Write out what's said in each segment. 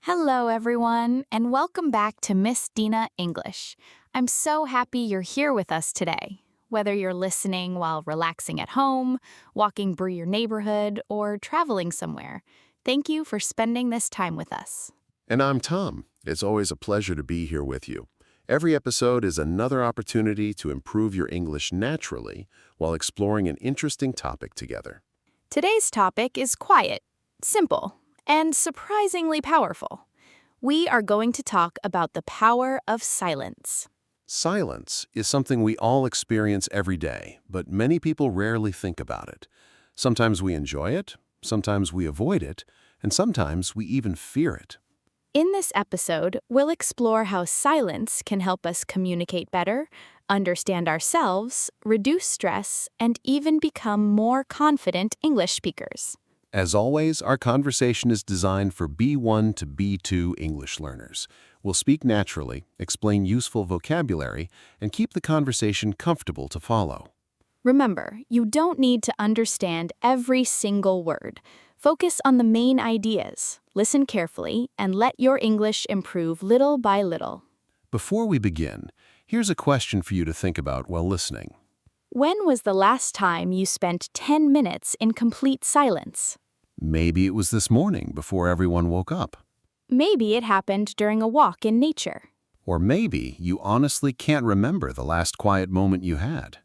Hello, everyone, and welcome back to Miss Dina English. I'm so happy you're here with us today. Whether you're listening while relaxing at home, walking through your neighborhood, or traveling somewhere, thank you for spending this time with us. And I'm Tom. It's always a pleasure to be here with you. Every episode is another opportunity to improve your English naturally while exploring an interesting topic together. Today's topic is quiet, simple, and surprisingly powerful. We are going to talk about the power of silence. Silence is something we all experience every day, but many people rarely think about it. Sometimes we enjoy it, sometimes we avoid it, and sometimes we even fear it. In this episode, we'll explore how silence can help us communicate better, understand ourselves, reduce stress, and even become more confident English speakers. As always, our conversation is designed for B1 to B2 English learners. We'll speak naturally, explain useful vocabulary, and keep the conversation comfortable to follow. Remember, you don't need to understand every single word. Focus on the main ideas, listen carefully, and let your English improve little by little. Before we begin, here's a question for you to think about while listening. When was the last time you spent 10 minutes in complete silence? Maybe it was this morning before everyone woke up. Maybe it happened during a walk in nature. Or maybe you honestly can't remember the last quiet moment you had.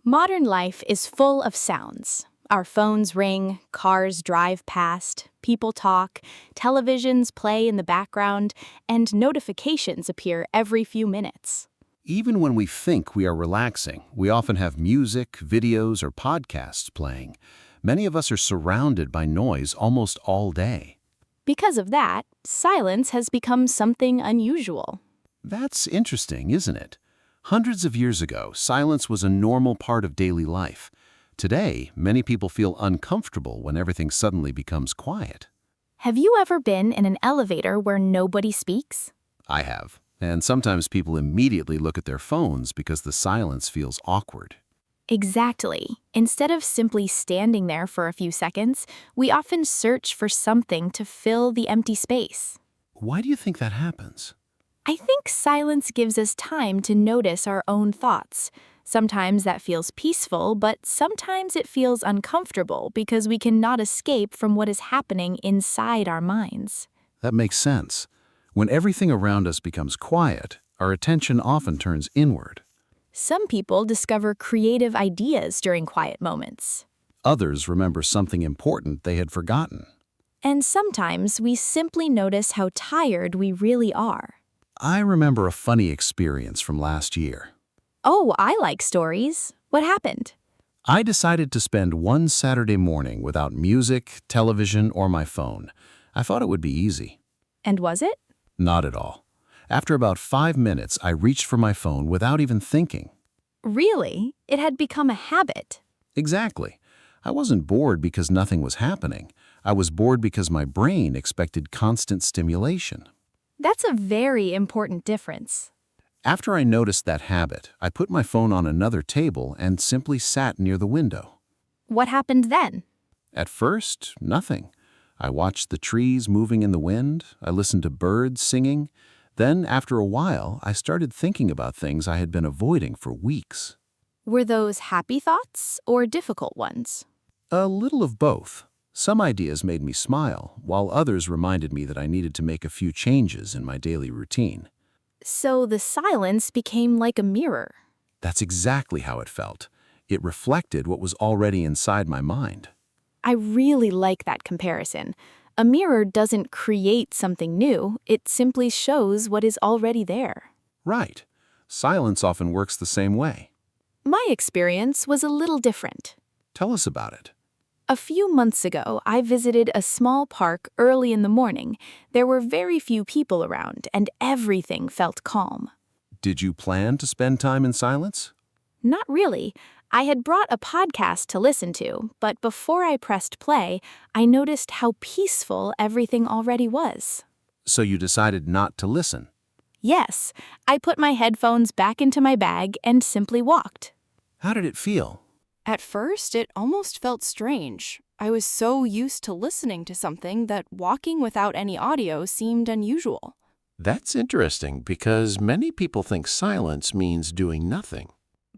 Modern life is full of sounds. Our phones ring, cars drive past, people talk, televisions play in the background, and notifications appear every few minutes. Even when we think we are relaxing, we often have music, videos, or podcasts playing. Many of us are surrounded by noise almost all day. Because of that, silence has become something unusual. That's interesting, isn't it? Hundreds of years ago, silence was a normal part of daily life. Today, many people feel uncomfortable when everything suddenly becomes quiet. Have you ever been in an elevator where nobody speaks? I have. And sometimes people immediately look at their phones because the silence feels awkward. Exactly. Instead of simply standing there for a few seconds, we often search for something to fill the empty space. Why do you think that happens? I think silence gives us time to notice our own thoughts. Sometimes that feels peaceful, but sometimes it feels uncomfortable because we cannot escape from what is happening inside our minds. That makes sense. When everything around us becomes quiet, our attention often turns inward. Some people discover creative ideas during quiet moments. Others remember something important they had forgotten. And sometimes we simply notice how tired we really are. I remember a funny experience from last year. Oh, I like stories. What happened? I decided to spend one Saturday morning without music, television, or my phone. I thought it would be easy. And was it? Not at all. After about 5 minutes, I reached for my phone without even thinking. Really? It had become a habit. Exactly. I wasn't bored because nothing was happening. I was bored because my brain expected constant stimulation. That's a very important difference. After I noticed that habit, I put my phone on another table and simply sat near the window. What happened then? At first, nothing. I watched the trees moving in the wind. I listened to birds singing. Then, after a while, I started thinking about things I had been avoiding for weeks. Were those happy thoughts or difficult ones? A little of both. Some ideas made me smile, while others reminded me that I needed to make a few changes in my daily routine. So the silence became like a mirror. That's exactly how it felt. It reflected what was already inside my mind. I really like that comparison. A mirror doesn't create something new, it simply shows what is already there. Right. Silence often works the same way. My experience was a little different. Tell us about it. A few months ago, I visited a small park early in the morning. There were very few people around, and everything felt calm. Did you plan to spend time in silence? Not really. I had brought a podcast to listen to, but before I pressed play, I noticed how peaceful everything already was. So you decided not to listen? Yes, I put my headphones back into my bag and simply walked. How did it feel? At first, it almost felt strange. I was so used to listening to something that walking without any audio seemed unusual. That's interesting because many people think silence means doing nothing.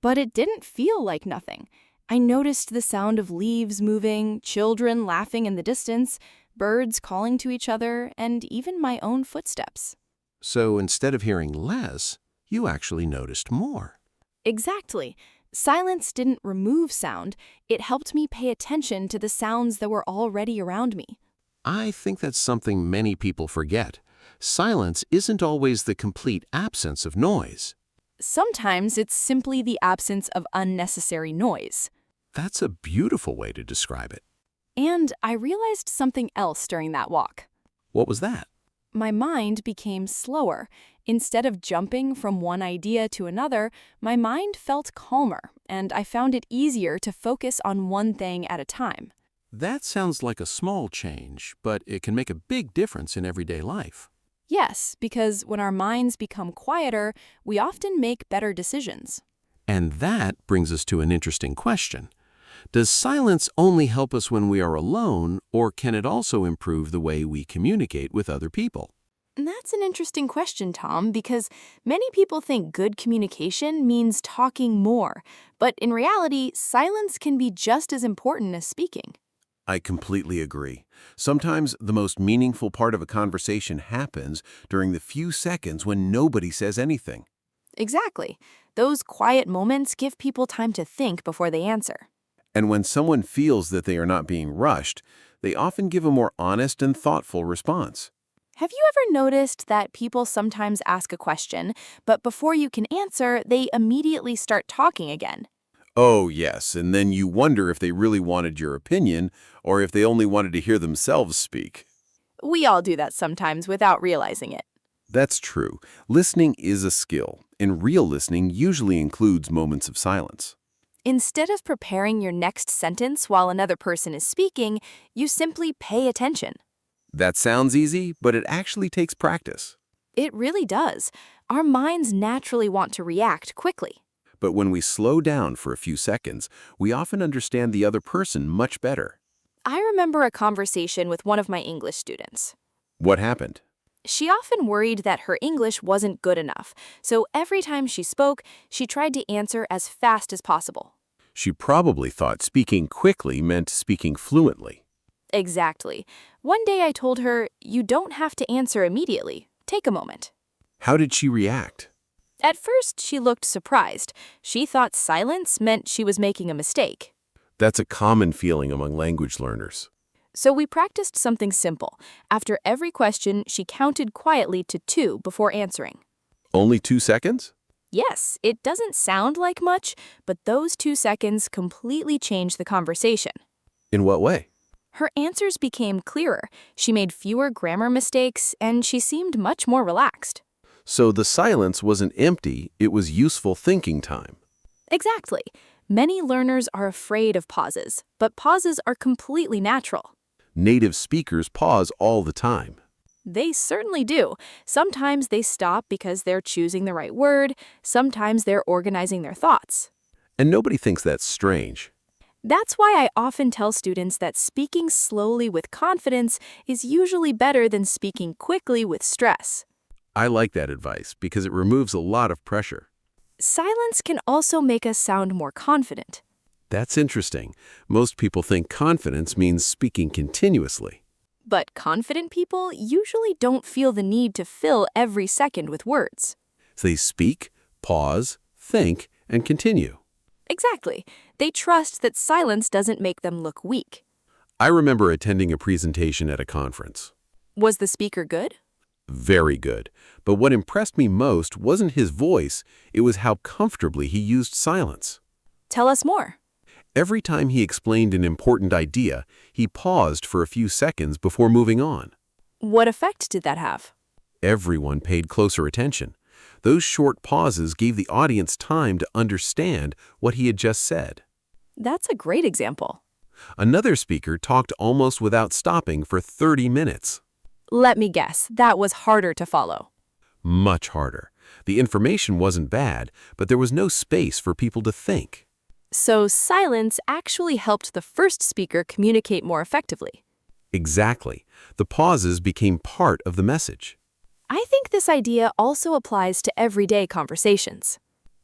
But it didn't feel like nothing. I noticed the sound of leaves moving, children laughing in the distance, birds calling to each other, and even my own footsteps. So instead of hearing less, you actually noticed more. Exactly. Silence didn't remove sound, it helped me pay attention to the sounds that were already around me. I think that's something many people forget. Silence isn't always the complete absence of noise. Sometimes it's simply the absence of unnecessary noise. That's a beautiful way to describe it. And I realized something else during that walk. What was that? My mind became slower. Instead of jumping from one idea to another, my mind felt calmer, and I found it easier to focus on one thing at a time. That sounds like a small change, but it can make a big difference in everyday life. Yes, because when our minds become quieter, we often make better decisions. And that brings us to an interesting question. Does silence only help us when we are alone, or can it also improve the way we communicate with other people? And that's an interesting question, Tom, because many people think good communication means talking more, but in reality, silence can be just as important as speaking. I completely agree. Sometimes the most meaningful part of a conversation happens during the few seconds when nobody says anything. Exactly. Those quiet moments give people time to think before they answer. And when someone feels that they are not being rushed, they often give a more honest and thoughtful response. Have you ever noticed that people sometimes ask a question, but before you can answer, they immediately start talking again? Oh, yes, and then you wonder if they really wanted your opinion or if they only wanted to hear themselves speak. We all do that sometimes without realizing it. That's true. Listening is a skill, and real listening usually includes moments of silence. Instead of preparing your next sentence while another person is speaking, you simply pay attention. That sounds easy, but it actually takes practice. It really does. Our minds naturally want to react quickly. But when we slow down for a few seconds, we often understand the other person much better. I remember a conversation with one of my English students. What happened? She often worried that her English wasn't good enough, so every time she spoke, she tried to answer as fast as possible. She probably thought speaking quickly meant speaking fluently. Exactly. One day I told her, "You don't have to answer immediately. Take a moment." How did she react? At first, she looked surprised. She thought silence meant she was making a mistake. That's a common feeling among language learners. So we practiced something simple. After every question, she counted quietly to 2 before answering. Only 2 seconds? Yes, it doesn't sound like much, but those 2 seconds completely changed the conversation. In what way? Her answers became clearer, she made fewer grammar mistakes, and she seemed much more relaxed. So the silence wasn't empty, it was useful thinking time. Exactly. Many learners are afraid of pauses, but pauses are completely natural. Native speakers pause all the time. They certainly do. Sometimes they stop because they're choosing the right word, sometimes they're organizing their thoughts. And nobody thinks that's strange. That's why I often tell students that speaking slowly with confidence is usually better than speaking quickly with stress. I like that advice because it removes a lot of pressure. Silence can also make us sound more confident. That's interesting. Most people think confidence means speaking continuously. But confident people usually don't feel the need to fill every second with words. They speak, pause, think, and continue. Exactly. They trust that silence doesn't make them look weak. I remember attending a presentation at a conference. Was the speaker good? Very good. But what impressed me most wasn't his voice, it was how comfortably he used silence. Tell us more. Every time he explained an important idea, he paused for a few seconds before moving on. What effect did that have? Everyone paid closer attention. Those short pauses gave the audience time to understand what he had just said. That's a great example. Another speaker talked almost without stopping for 30 minutes. Let me guess, that was harder to follow. Much harder. The information wasn't bad, but there was no space for people to think. So silence actually helped the first speaker communicate more effectively. Exactly. The pauses became part of the message. I think this idea also applies to everyday conversations.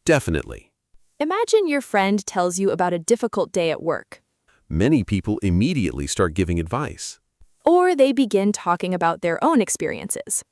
Definitely. Imagine your friend tells you about a difficult day at work, Many people immediately start giving advice. or they begin talking about their own experiences.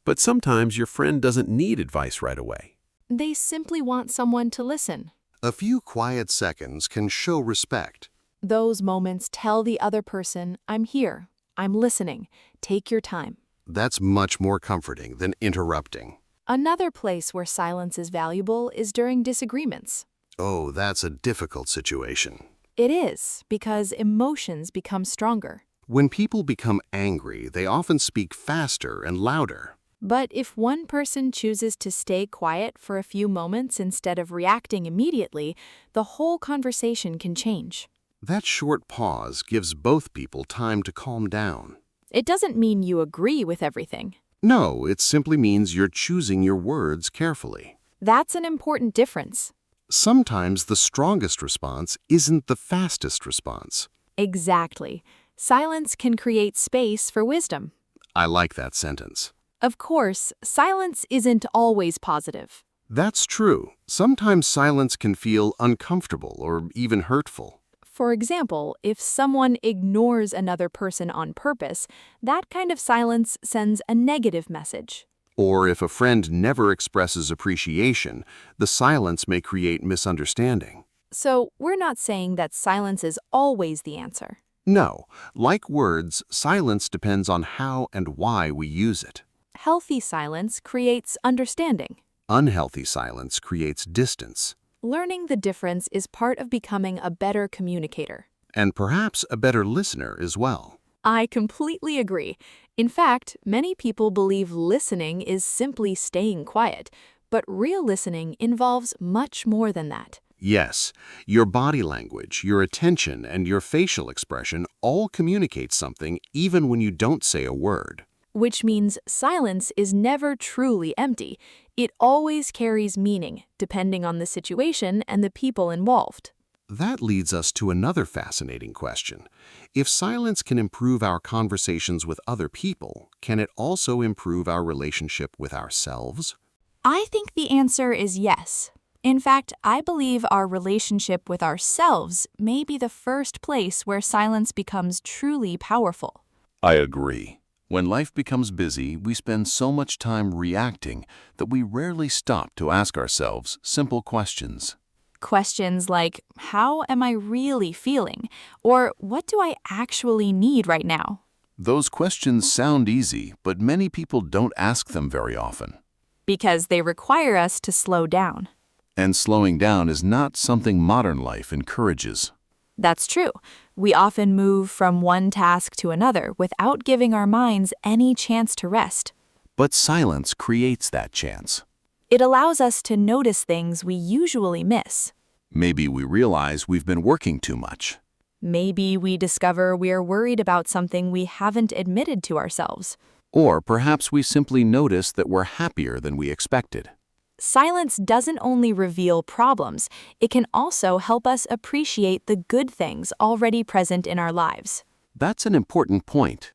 But sometimes your friend doesn't need advice right away. They simply want someone to listen. A few quiet seconds can show respect. Those moments tell the other person, I'm here, I'm listening, take your time. That's much more comforting than interrupting. Another place where silence is valuable is during disagreements. Oh, that's a difficult situation. It is, because emotions become stronger. When people become angry, they often speak faster and louder. But if one person chooses to stay quiet for a few moments instead of reacting immediately, the whole conversation can change. That short pause gives both people time to calm down. It doesn't mean you agree with everything. No, it simply means you're choosing your words carefully. That's an important difference. Sometimes the strongest response isn't the fastest response. Exactly. Silence can create space for wisdom. I like that sentence. Of course, silence isn't always positive. That's true. Sometimes silence can feel uncomfortable or even hurtful. For example, if someone ignores another person on purpose, that kind of silence sends a negative message. Or if a friend never expresses appreciation, the silence may create misunderstanding. So, we're not saying that silence is always the answer. No, like words, silence depends on how and why we use it. Healthy silence creates understanding. Unhealthy silence creates distance, Learning the difference is part of becoming a better communicator. and perhaps a better listener as well. I completely agree. In fact, many people believe listening is simply staying quiet, but real listening involves much more than that. Yes, your body language, your attention, and your facial expression all communicate something even when you don't say a word. Which means silence is never truly empty. It always carries meaning, depending on the situation and the people involved. That leads us to another fascinating question. If silence can improve our conversations with other people, can it also improve our relationship with ourselves? I think the answer is yes. In fact, I believe our relationship with ourselves may be the first place where silence becomes truly powerful. I agree. When life becomes busy, we spend so much time reacting that we rarely stop to ask ourselves simple questions. Questions like, how am I really feeling? Or what do I actually need right now? Those questions sound easy, but many people don't ask them very often. Because they require us to slow down. And slowing down is not something modern life encourages. That's true. We often move from one task to another without giving our minds any chance to rest. But silence creates that chance. It allows us to notice things we usually miss. Maybe we realize we've been working too much. Maybe we discover we're worried about something we haven't admitted to ourselves. Or perhaps we simply notice that we're happier than we expected. Silence doesn't only reveal problems, it can also help us appreciate the good things already present in our lives. That's an important point.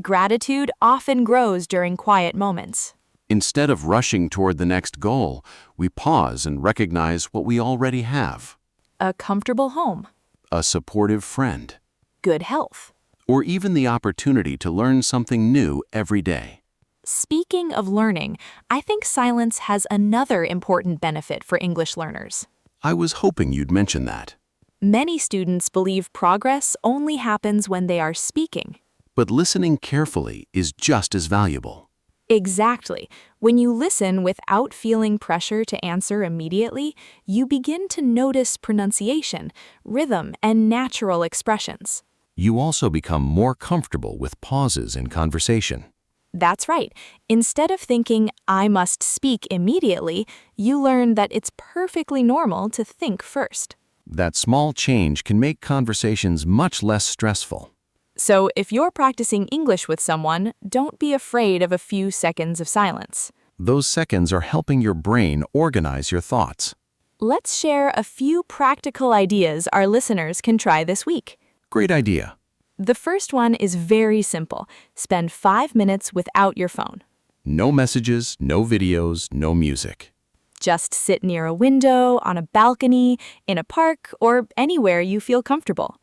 Gratitude often grows during quiet moments. Instead of rushing toward the next goal, we pause and recognize what we already have. A comfortable home, A supportive friend, good health. or even the opportunity to learn something new every day. Speaking of learning, I think silence has another important benefit for English learners. I was hoping you'd mention that. Many students believe progress only happens when they are speaking. But listening carefully is just as valuable. Exactly. When you listen without feeling pressure to answer immediately, you begin to notice pronunciation, rhythm, and natural expressions. You also become more comfortable with pauses in conversation. That's right. Instead of thinking, I must speak immediately, you learn that it's perfectly normal to think first. That small change can make conversations much less stressful. So if you're practicing English with someone, don't be afraid of a few seconds of silence. Those seconds are helping your brain organize your thoughts. Let's share a few practical ideas our listeners can try this week. Great idea. The first one is very simple. Spend 5 minutes without your phone. No messages, no videos, no music. Just sit near a window, on a balcony, in a park, or anywhere you feel comfortable.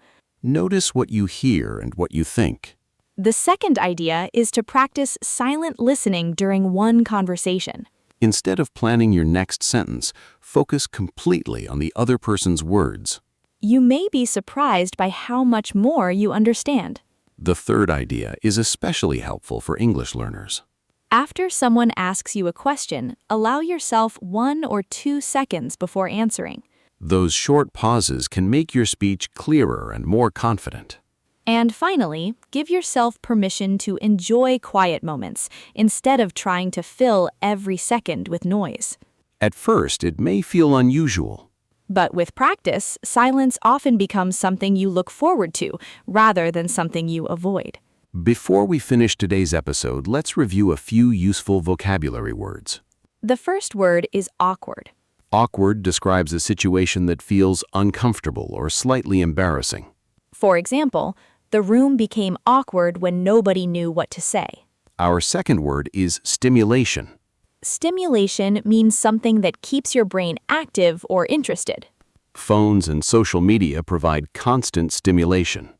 Notice what you hear and what you think. The second idea is to practice silent listening during one conversation. Instead of planning your next sentence, focus completely on the other person's words. You may be surprised by how much more you understand. The third idea is especially helpful for English learners. After someone asks you a question, allow yourself 1 or 2 seconds before answering. Those short pauses can make your speech clearer and more confident. And finally, give yourself permission to enjoy quiet moments instead of trying to fill every second with noise. At first, it may feel unusual. But with practice, silence often becomes something you look forward to rather than something you avoid. Before we finish today's episode, let's review a few useful vocabulary words. The first word is awkward. Awkward describes a situation that feels uncomfortable or slightly embarrassing. For example, the room became awkward when nobody knew what to say. Our second word is stimulation. Stimulation means something that keeps your brain active or interested. Phones and social media provide constant stimulation.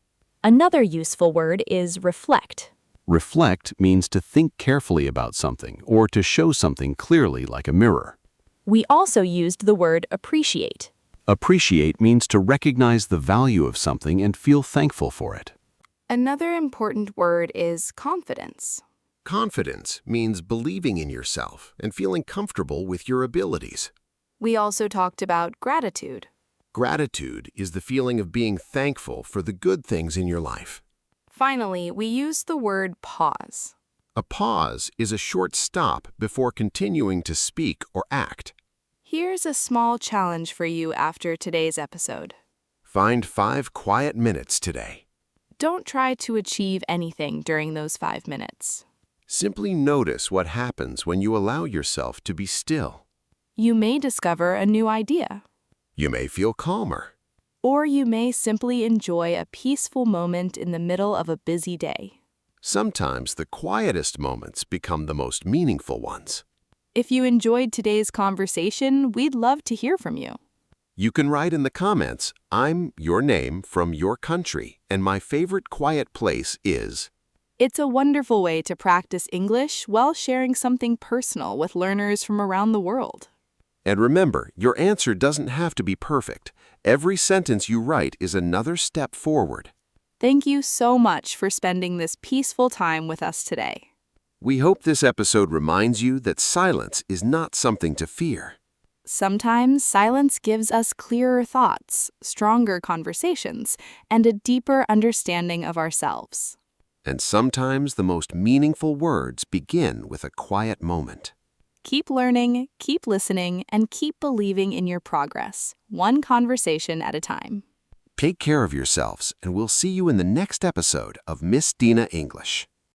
Another useful word is reflect. Reflect means to think carefully about something or to show something clearly like a mirror. We also used the word appreciate. Appreciate means to recognize the value of something and feel thankful for it. Another important word is confidence. Confidence means believing in yourself and feeling comfortable with your abilities. We also talked about gratitude. Gratitude is the feeling of being thankful for the good things in your life. Finally, we used the word pause. A pause is a short stop before continuing to speak or act. Here's a small challenge for you after today's episode. Find 5 quiet minutes today. Don't try to achieve anything during those 5 minutes. Simply notice what happens when you allow yourself to be still. You may discover a new idea, You may feel calmer. or you may simply enjoy a peaceful moment in the middle of a busy day. Sometimes the quietest moments become the most meaningful ones. If you enjoyed today's conversation, we'd love to hear from you. You can write in the comments, "I'm your name from your country, and my favorite quiet place is." It's a wonderful way to practice English while sharing something personal with learners from around the world. And remember, your answer doesn't have to be perfect. Every sentence you write is another step forward. Thank you so much for spending this peaceful time with us today. We hope this episode reminds you that silence is not something to fear. Sometimes silence gives us clearer thoughts, stronger conversations, and a deeper understanding of ourselves. And sometimes the most meaningful words begin with a quiet moment. Keep learning, keep listening, and keep believing in your progress, one conversation at a time. Take care of yourselves, and we'll see you in the next episode of Miss Dina English.